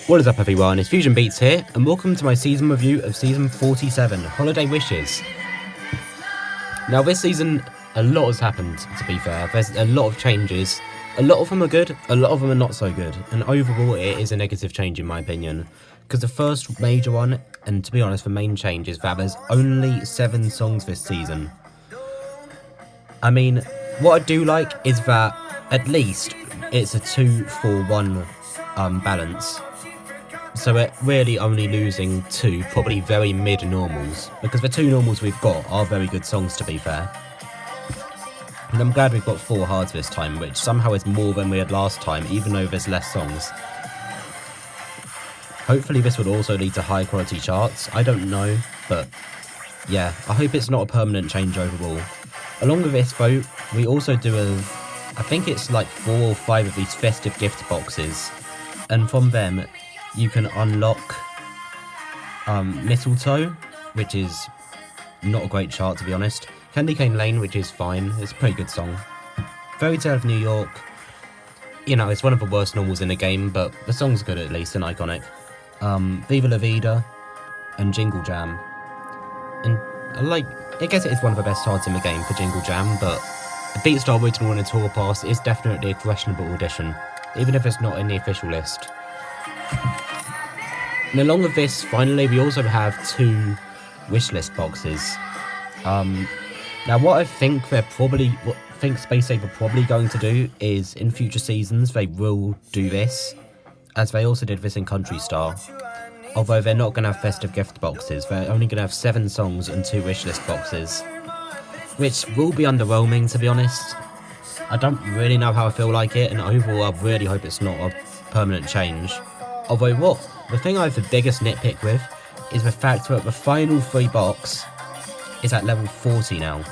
What is up everyone, it's Fusion Beats here, and welcome to my season review of Season 47, Holiday Wishes. Now this season, a lot has happened, to be fair. There's a lot of changes. A lot of them are good, a lot of them are not so good, and overall it is a negative change in my opinion. Because the first major one, and to be honest the main change, is that there's only 7 songs this season. I mean, what I do like is that at least it's a 2-4-1 balance. So we're really only losing 2 probably very mid-normals, because the 2 normals we've got are very good songs, to be fair. And I'm glad we've got 4 hards this time, which somehow is more than we had last time, even though there's less songs. Hopefully this will also lead to high quality charts, I don't know, but yeah, I hope it's not a permanent change overall. Along with this though, we also do I think it's like 4 or 5 of these festive gift boxes, and from them you can unlock Mistletoe, which is not a great chart to be honest. Candy Cane Lane, which is fine, it's a pretty good song. Fairy Tale of New York, you know, it's one of the worst normals in the game, but the song's good at least and iconic. Viva La Vida and Jingle Jam. And I guess it is one of the best charts in the game for Jingle Jam, but the Beatstar original and a tour pass is definitely a questionable addition, even if it's not in the official list. And along with this, finally, we also have 2 wishlist boxes. Now what I think Space Saber are probably going to do is, in future seasons, they will do this, as they also did this in Country Star. Although they're not going to have festive gift boxes, they're only going to have 7 songs and 2 wishlist boxes. Which will be underwhelming, to be honest. I don't really know how I feel like it, and overall I really hope it's not a permanent change. Although the thing I have the biggest nitpick with is the fact that the final 3 box is at level 40 now.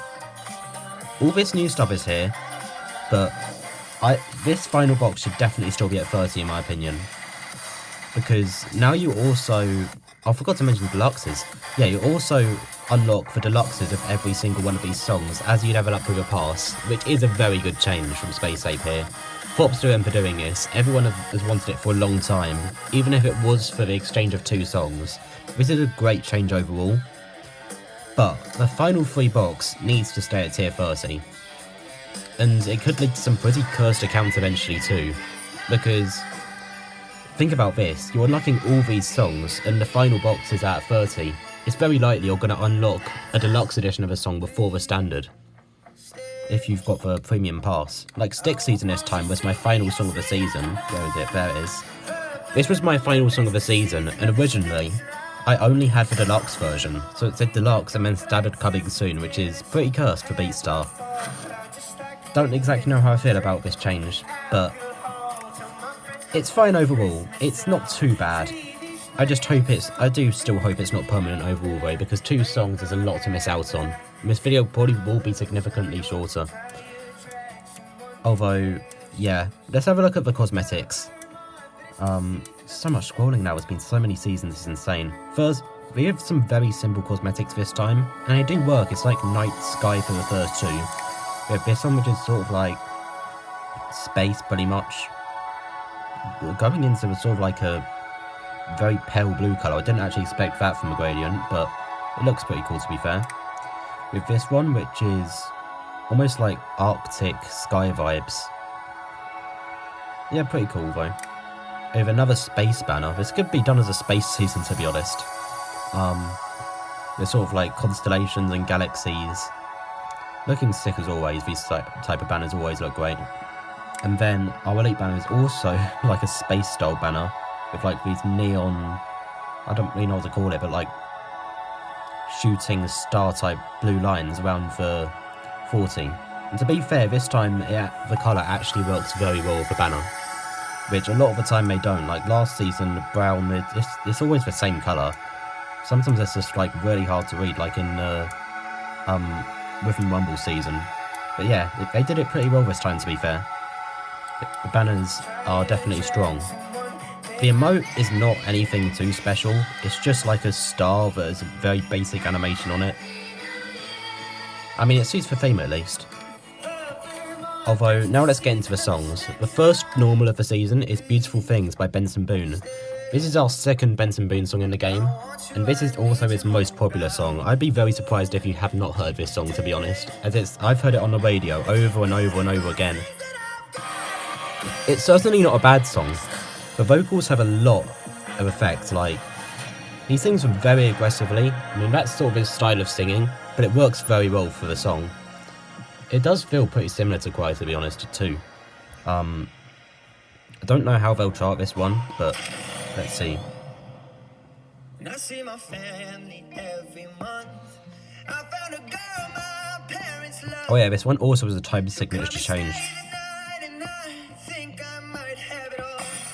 All this new stuff is here, but this final box should definitely still be at 30 in my opinion. Because now you also, I forgot to mention deluxes. Yeah, you also unlock the deluxes of every single one of these songs as you level up with a pass, which is a very good change from Space Ape here. Props to them for doing this. Everyone has wanted it for a long time, even if it was for the exchange of 2 songs. This is a great change overall, but the final 3 box needs to stay at tier 30. And it could lead to some pretty cursed accounts eventually too, because think about this, you're unlocking all these songs and the final box is at 30. It's very likely you're going to unlock a deluxe edition of a song before the standard, if you've got the premium pass. Like Stick Season this time was my final song of the season. Where is it? There it is. This was my final song of the season, and originally I only had the deluxe version, so it said deluxe and then standard coming soon, which is pretty cursed for Beatstar. Don't exactly know how I feel about this change, but it's fine overall. It's not too bad. I do still hope it's not permanent overall though, because 2 songs is a lot to miss out on. This video probably will be significantly shorter. Although, yeah, let's have a look at the cosmetics. So much scrolling now, it's been so many seasons, it's insane. First, we have some very simple cosmetics this time, and they do work. It's like night sky for the first 2. We have this one which is sort of like space pretty much. Going into sort of like a very pale blue colour. I didn't actually expect that from a gradient, but it looks pretty cool to be fair. With this one, which is almost like Arctic sky vibes. Yeah, pretty cool though. We have another space banner. This could be done as a space season, to be honest. There's sort of like constellations and galaxies. Looking sick as always. These type of banners always look great. And then our elite banner is also like a space style banner with like these neon, I don't really know what to call it, but like shooting star type blue lines around the 40. And to be fair, this time the colour actually works very well with the banner, which a lot of the time they don't. Like last season, brown, it's always the same colour. Sometimes it's just like really hard to read, like in Rhythm Rumble season. But yeah, they did it pretty well this time, to be fair. The banners are definitely strong. The emote is not anything too special, it's just like a star that has a very basic animation on it. I mean, it suits for theme at least. Although, now let's get into the songs. The first normal of the season is Beautiful Things by Benson Boone. This is our second Benson Boone song in the game, and this is also his most popular song. I'd be very surprised if you have not heard this song, to be honest, as I've heard it on the radio over and over and over again. It's certainly not a bad song. The vocals have a lot of effect, like, he sings very aggressively. I mean, that's sort of his style of singing, but it works very well for the song. It does feel pretty similar to Cry, to be honest, too. I don't know how they'll chart this one, but let's see. I see my family every month. I found a girl my parents love. Oh yeah, this one also has a time signature change.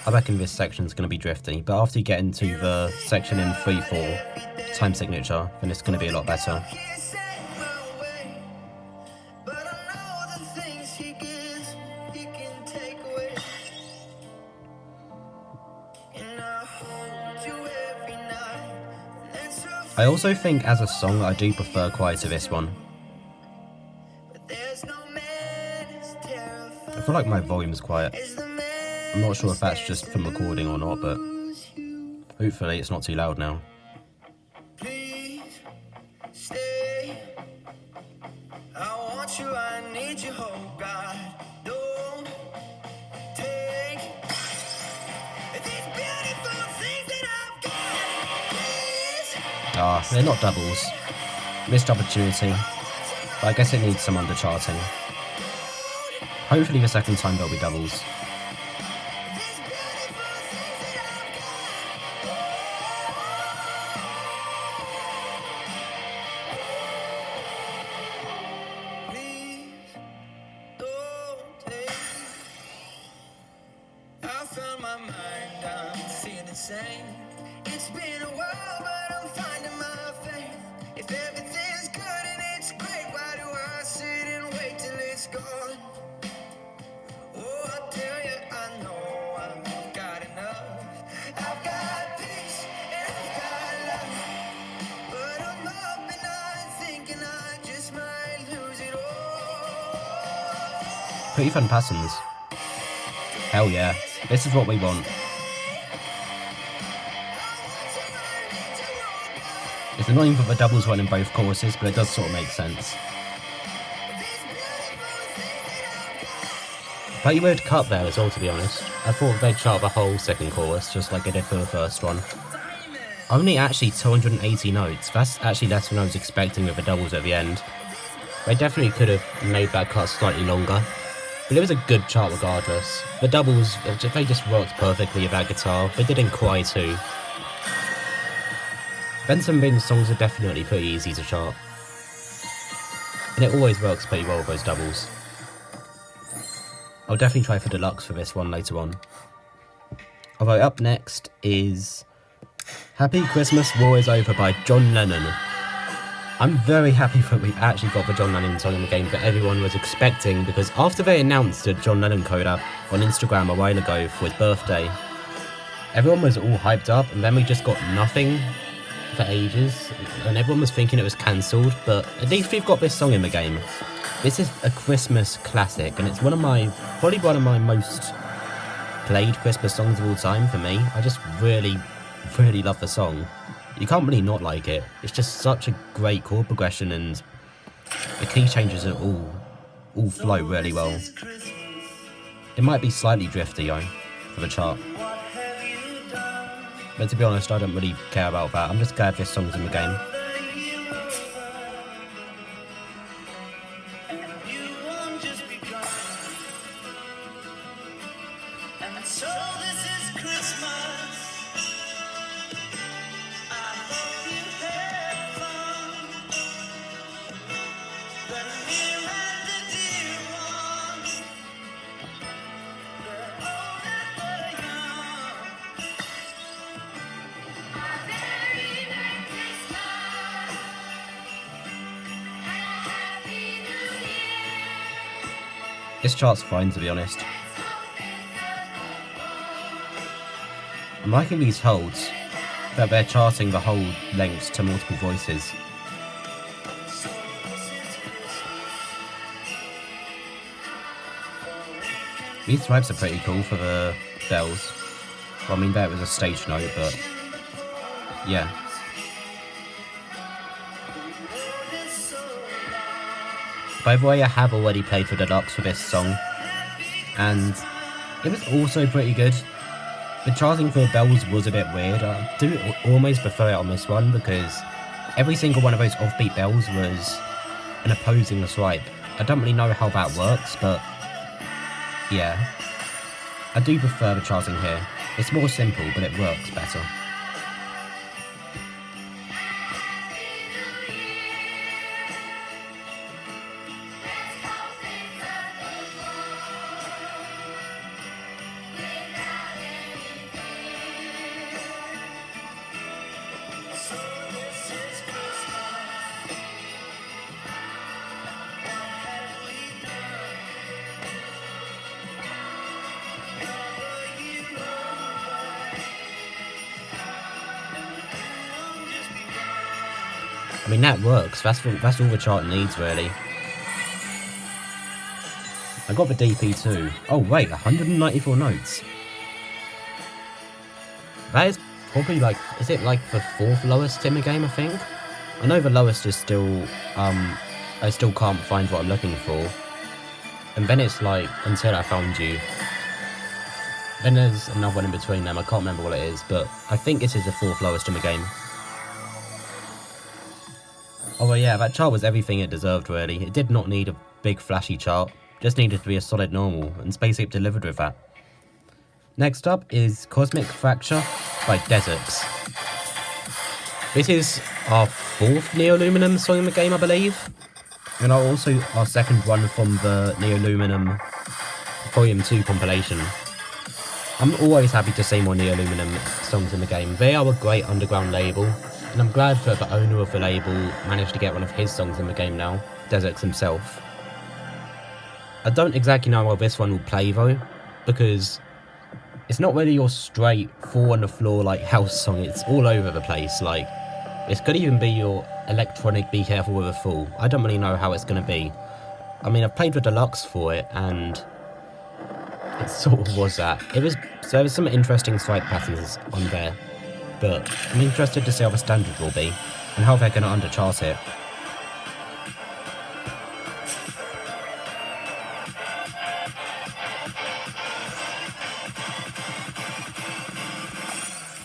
I reckon this section's going to be drifty, but after you get into the section in 3/4 time signature, then it's going to be a lot better. I also think as a song I do prefer Quiet to this one. I feel like my volume's quiet. I'm not sure if that's just from recording or not, but hopefully it's not too loud now. Please stay. I want you, I need you, oh God. Don't take these beautiful things that I've got. Ah, they're not doubles. Missed opportunity. But I guess it needs some undercharting. Hopefully the second time there'll be doubles. It's been a while, but I'm finding my faith. If everything's good and it's great, why do I sit and wait till it's gone? Oh, I tell you, I know I've got enough. I've got peace and I've got love, but I'm up and I'm thinking I just might lose it all. Pretty fun passions. Hell yeah, this is what we want. It's annoying for the doubles one in both choruses, but it does sort of make sense. Pretty weird cut there as well, to be honest. I thought they'd chart the whole second chorus, just like they did for the first one. Only actually 280 notes. That's actually less than I was expecting with the doubles at the end. They definitely could have made that cut slightly longer, but it was a good chart regardless. The doubles, they just worked perfectly with that guitar. They did in Cry too. Benson Boone's songs are definitely pretty easy to chart, and it always works pretty well with those doubles. I'll definitely try for deluxe for this one later on. Although up next is Happy Christmas, War Is Over by John Lennon. I'm very happy that we've actually got the John Lennon song in the game that everyone was expecting, because after they announced a John Lennon collab on Instagram a while ago for his birthday, everyone was all hyped up, and then we just got nothing for ages, and everyone was thinking it was cancelled, but at least we've got this song in the game. This is a Christmas classic, and it's probably one of my most played Christmas songs of all time for me. I just really, really love the song. You can't really not like it. It's just such a great chord progression, and the key changes are all flow really well. It might be slightly drifty, though, for the chart. But to be honest, I don't really care about that. I'm just glad this song's in the game. This chart's fine, to be honest. I'm liking these holds, that they're charting the whole length to multiple voices. These stripes are pretty cool for the bells. Well, I mean, there it was a stage note, but yeah. By the way, I have already played for Deluxe for this song, and it was also pretty good. The charting for bells was a bit weird. I do almost prefer it on this one because every single one of those offbeat bells was an opposing swipe. I don't really know how that works, but yeah. I do prefer the charting here. It's more simple, but it works better. I mean, that works. That's all the chart needs, really. I got the DP too. Oh wait, 194 notes. That is probably like, is it like the 4th lowest in the game, I think? I know the lowest is still, I still can't find what I'm looking for. And then it's like, until I found you. Then there's another one in between them, I can't remember what it is, but I think this is the 4th lowest in the game. Oh well, yeah, that chart was everything it deserved, really. It did not need a big flashy chart, just needed to be a solid normal, and Space Ape delivered with that. Next up is Cosmic Fracture by Desix. This is our 4th Neoluminum song in the game, I believe, and also our 2nd one from the Neoluminum Volume 2 compilation. I'm always happy to see more Neoluminum songs in the game. They are a great underground label, and I'm glad that the owner of the label managed to get one of his songs in the game now, Desix himself. I don't exactly know how this one will play though, because it's not really your straight 4 on the floor like house song, it's all over the place. Like, this could even be your electronic Be Careful with a Fool. I don't really know how it's going to be. I mean, I've played the Deluxe for it, and it sort of was that. So there was some interesting swipe patterns on there, but I'm interested to see how the standard will be, and how they're going to underchart it.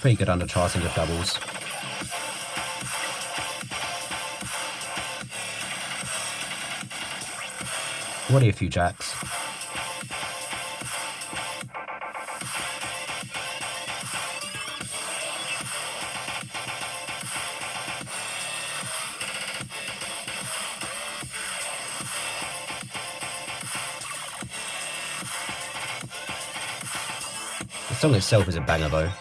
Pretty good undercharting of doubles. Already a few jacks. The song itself is a banger though.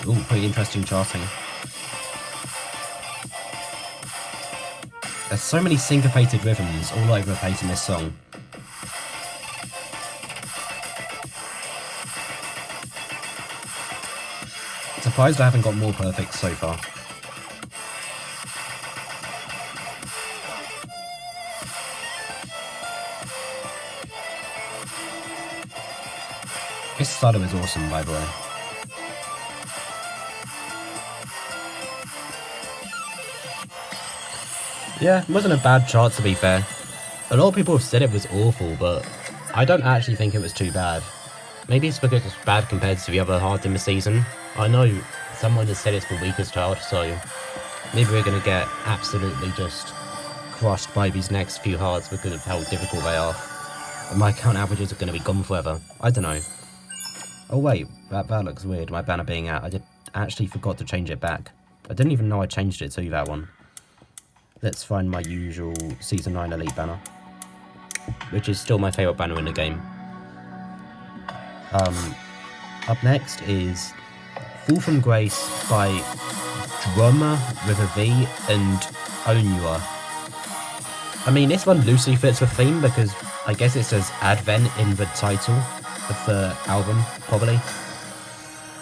Ooh, pretty interesting charting. There's so many syncopated rhythms all over the place in this song. Surprised I haven't got more perfects so far. This solo is awesome, by the way. Yeah, it wasn't a bad chart to be fair. A lot of people have said it was awful, but I don't actually think it was too bad. Maybe it's because it's bad compared to the other hards in the season. I know someone has said it's the weakest hard, so maybe we're going to get absolutely just crushed by these next few hards because of how difficult they are. And my count averages are going to be gone forever. I don't know. Oh wait, that looks weird, my banner being out. I actually forgot to change it back. I didn't even know I changed it to that one. Let's find my usual Season 9 Elite banner, which is still my favourite banner in the game. Up next is Fall from Grace by Drummer with a V and Onua. I mean, this one loosely fits the theme because I guess it says Advent in the title of the album, probably.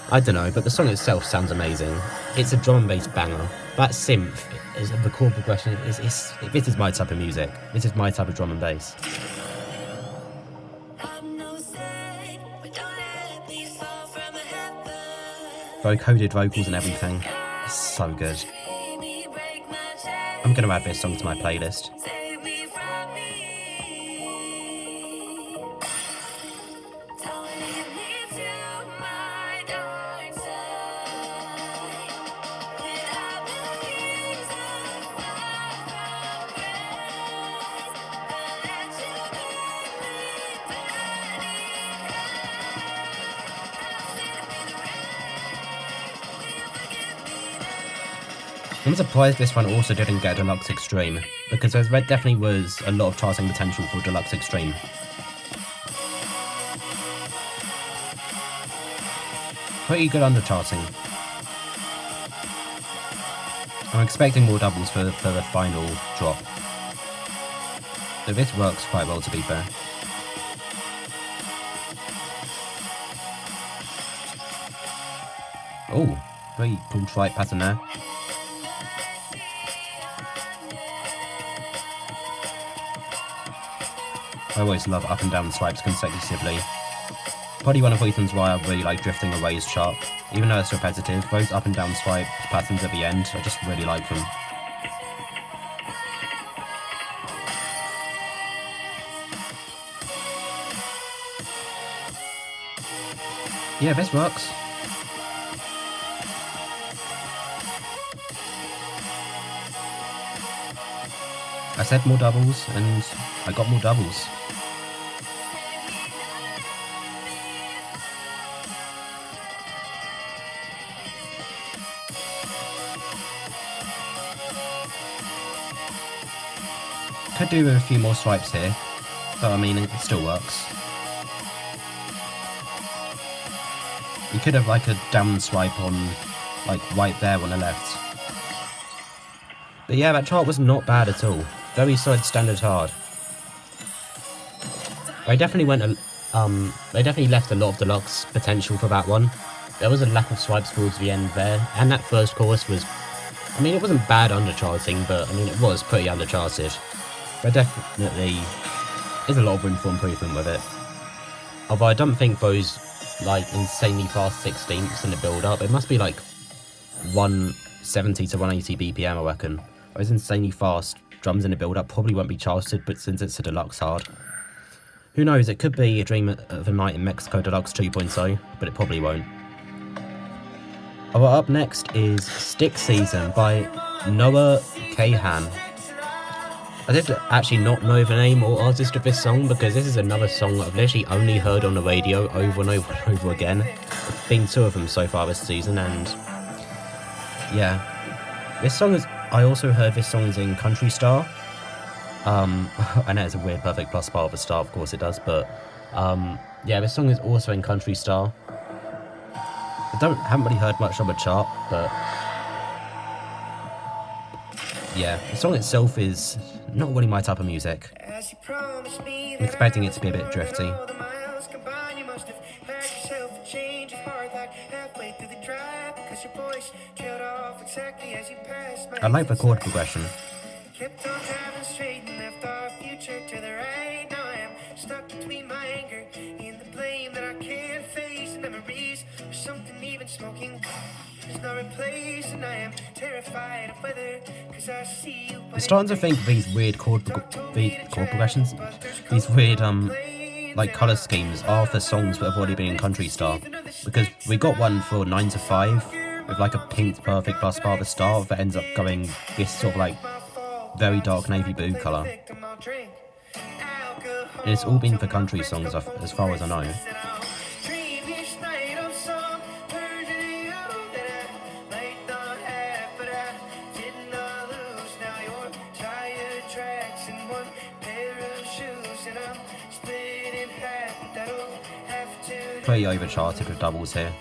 I don't know, but the song itself sounds amazing. It's a drum and bass banger. That synth, is the chord progression, this is my type of music. This is my type of drum and bass. Vocoded vocals and everything. It's so good. I'm gonna add this song to my playlist. I'm surprised this one also didn't get Deluxe Extreme, because there definitely was a lot of charting potential for Deluxe Extreme. Pretty good under charting. I'm expecting more doubles for the final drop. So this works quite well, to be fair. Oh, very cool swipe pattern there. I always love up and down swipes consecutively. Probably one of the reasons why I really like Drifting Away's chart. Even though it's repetitive, those up and down swipe patterns at the end, I just really like them. Yeah, this works. I said more doubles, and I got more doubles. Could do with a few more swipes here, but I mean, it still works. You could have like a down swipe on, like right there on the left. But yeah, that chart was not bad at all. Very solid standard hard. They definitely left a lot of deluxe potential for that one. There was a lack of swipes towards the end there, and that first chorus was, I mean, it wasn't bad undercharting, but I mean, it was pretty undercharted. There definitely is a lot of room for improvement with it. Although I don't think those, like, insanely fast 16ths in the build-up, it must be like 170 to 180 BPM, I reckon. Those insanely fast drums in the build-up probably won't be charted, but since it's a deluxe hard. Who knows, it could be a Dream of a Night in Mexico Deluxe 2.0, but it probably won't. Up next is Stick Season by Noah Kahan. I did actually not know the name or artist of this song, because this is another song I've literally only heard on the radio over and over and over again. There's been 2 of them so far this season, and yeah. This song is, I also heard this song is in Country Star. I know it's a weird perfect plus part of a star, of course it does, but yeah, this song is also in Country Star. I haven't really heard much on the chart, but yeah, the song itself is not really my type of music. I'm expecting it to be a bit drifty. I like the chord progression. Stuck between my anger and the blame that I can't face, and memories of something even smoking is not replaced, and I am terrified of weather because I see you. I'm starting to think these weird chord progressions, these weird like colour schemes are for songs that have already been in Country Star, because we got one for 9 to 5 with like a pink perfect plus bar at the start that ends up going this sort of like very dark navy blue colour. And it's all been for country songs as far as I know. pretty overcharted with doubles here.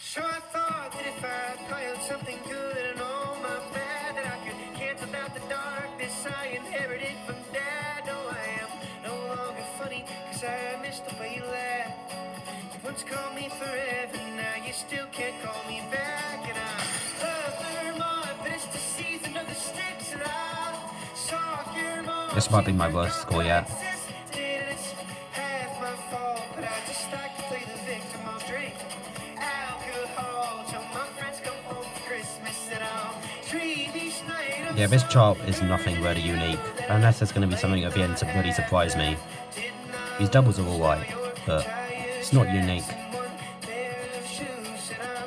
So I thought that if I piled something good and all my bad, that I could cancel out the darkness I inherited from dad. No, I am no longer funny, cause I missed the way you laughed. You once called me forever, now you still can't call me back. And I love her more, but it's the season of the sticks, and I saw your mom. This might be my worst score yet. It's half my fault, but I just like to play the victim. I'll drink alcohol till my friends come home for Christmas, and I'll dream each night. Yeah, this chart is nothing really unique, unless there's going to be something at the end to really surprise me. These doubles are alright, but it's not unique.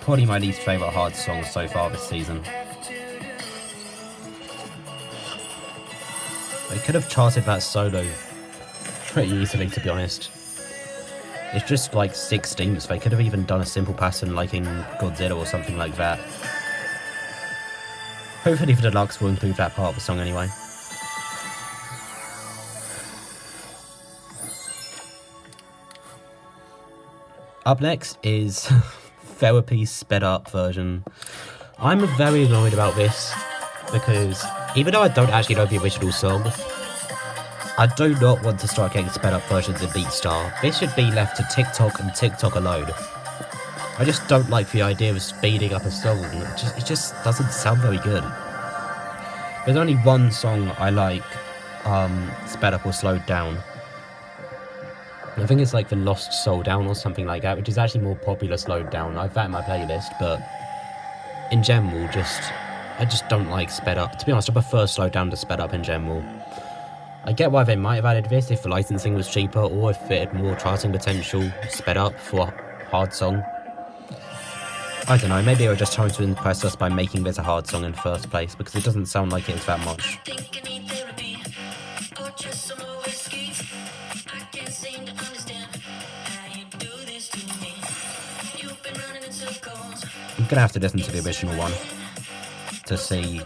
Probably my least favourite hard song so far this season. They could have charted that solo pretty easily, to be honest. It's just like 16th. They could have even done a simple pattern like in Godzilla or something like that. Hopefully the deluxe will include that part of the song anyway. Up next is Therapy's sped up version. I'm very annoyed about this because even though I don't actually know the original song, I do not want to start getting sped up versions in Beatstar. This should be left to TikTok and TikTok alone. I just don't like the idea of speeding up a song. It just doesn't sound very good. There's only one song I like sped up or slowed down. I think it's like the Lost Soul Down or something like that, which is actually more popular slowed down. I have that in my playlist, but in general, I just don't like sped up. To be honest, I prefer slowed down to sped up in general. I get why they might have added this if the licensing was cheaper or if it had more charting potential sped up for a hard song. I don't know, maybe they were just trying to impress us by making this a hard song in the first place, because it doesn't sound like it is that much. I'm gonna have to listen to the original one to see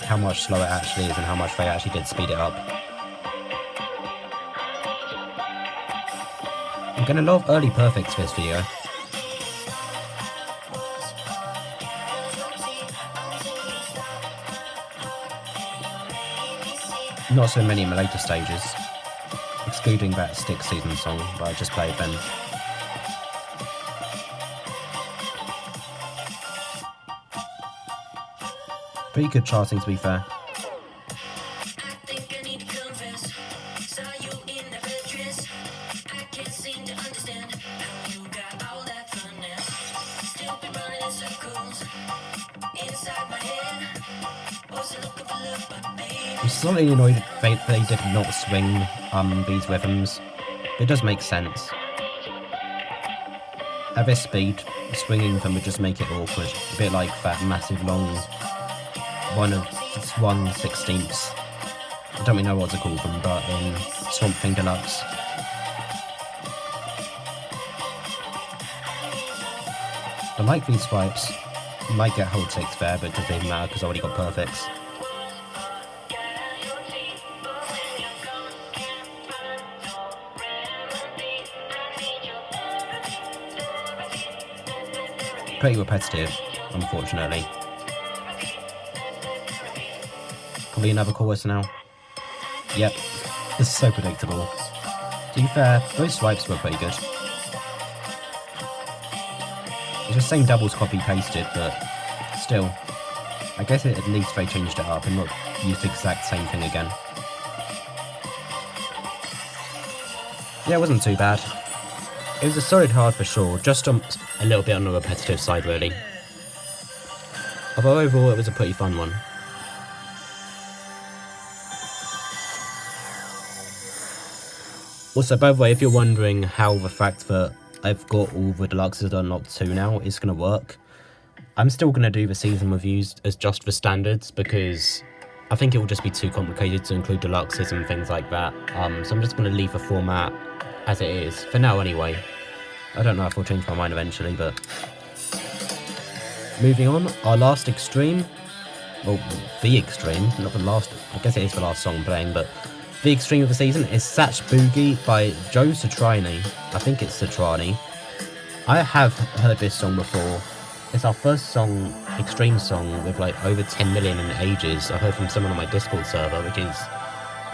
how much slower it actually is and how much they actually did speed it up. I'm getting a lot of early perfects for this video. Not so many in the later stages, excluding that Stick Season song that I just played then. Pretty good charting, to be fair. I'm slightly annoyed they did not swing these rhythms. It does make sense. At this speed, swinging them would just make it awkward. A bit like that massive long 1/16. I don't really know what to call them, but in Swamp Thing Deluxe. I like these swipes. You might get whole ticks there, but it doesn't even matter because I already got perfects. Pretty repetitive, unfortunately. Probably another chorus now. Yep, this is so predictable. To be fair, those swipes were pretty good. It's the same doubles copy-pasted, but still. I guess at least they changed it up and not used the exact same thing again. Yeah, it wasn't too bad. It was a solid hard for sure, just a little bit on the repetitive side really. Although overall it was a pretty fun one. Also, by the way, if you're wondering how the fact that I've got all the deluxes unlocked too now is going to work, I'm still going to do the season reviews as just the standards because I think it will just be too complicated to include deluxes and things like that. So I'm just going to leave the format as it is, for now anyway. I don't know if I'll change my mind eventually, but... Moving on, our last extreme, well, the extreme, not the last, I guess it is the last song I'm playing, but the extreme of the season is Satch Boogie by Joe Satriani. I think it's Satriani. I have heard this song before. It's our first song, extreme song, with like over 10 million in ages. I heard from someone on my Discord server, which is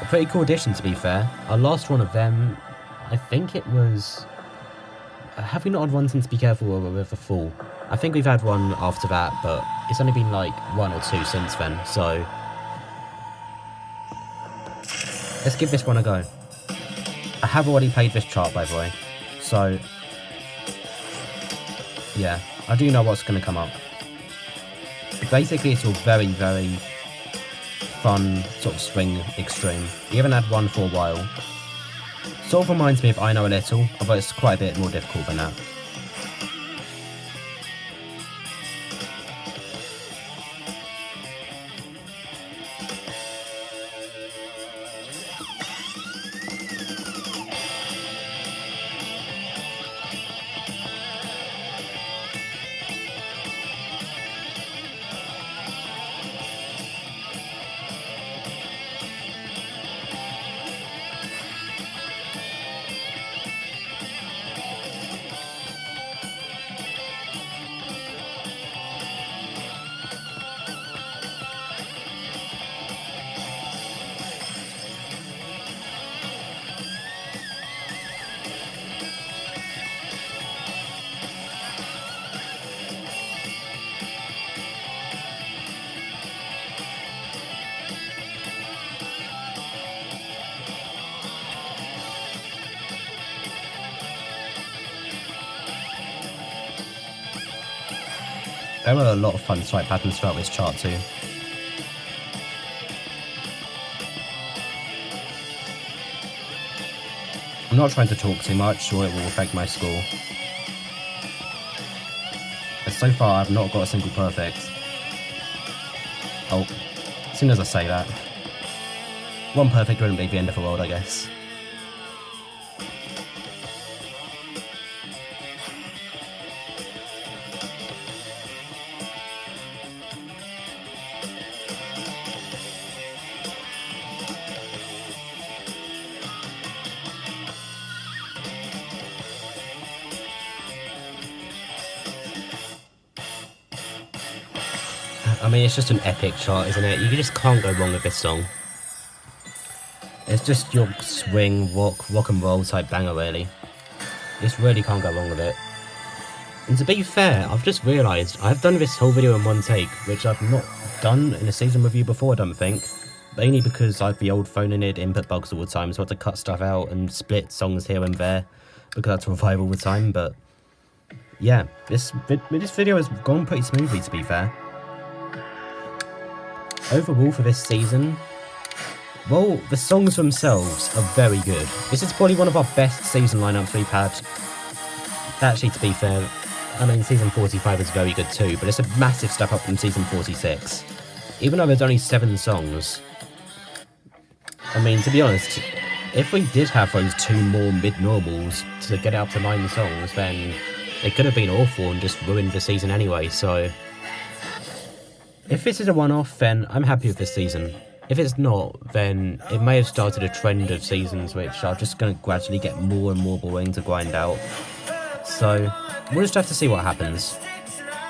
a pretty cool addition, to be fair. Our last one of them, I think it was... Have we not had one since Be Careful or With a Fool? I think we've had one after that, but it's only been like 1 or 2 since then, so... Let's give this one a go. I have already played this chart, by the way, so... Yeah, I do know what's going to come up. Basically, it's all very, very fun, sort of swing extreme. We haven't had one for a while. Sort of reminds me of I Know a Little, although it's quite a bit more difficult than that. There were a lot of fun swipe patterns throughout this chart too. I'm not trying to talk too much or it will affect my score. But so far I've not got a single perfect. Oh, as soon as I say that. One perfect wouldn't be the end of the world, I guess. I mean, it's just an epic chart, isn't it? You just can't go wrong with this song. It's just your swing, rock and roll type banger, really. You just really can't go wrong with it. And to be fair, I've just realised I've done this whole video in one take, which I've not done in a season review before, I don't think. Mainly because I have the old phone in it, input bugs all the time, so I had to cut stuff out and split songs here and there because I had to revive all the time, but... Yeah, this video has gone pretty smoothly, to be fair. Overall for this season, well, the songs themselves are very good. This is probably one of our best season lineups we've had. Actually, to be fair, I mean, season 45 is very good too, but it's a massive step up from season 46. Even though there's only 7 songs. I mean, to be honest, if we did have those 2 more mid-normals to get it up to 9 songs, then it could have been awful and just ruined the season anyway, so... If this is a one-off, then I'm happy with this season. If it's not, then it may have started a trend of seasons which are just going to gradually get more and more boring to grind out. So, we'll just have to see what happens.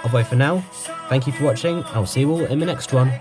Although for now, thank you for watching, I'll see you all in the next one.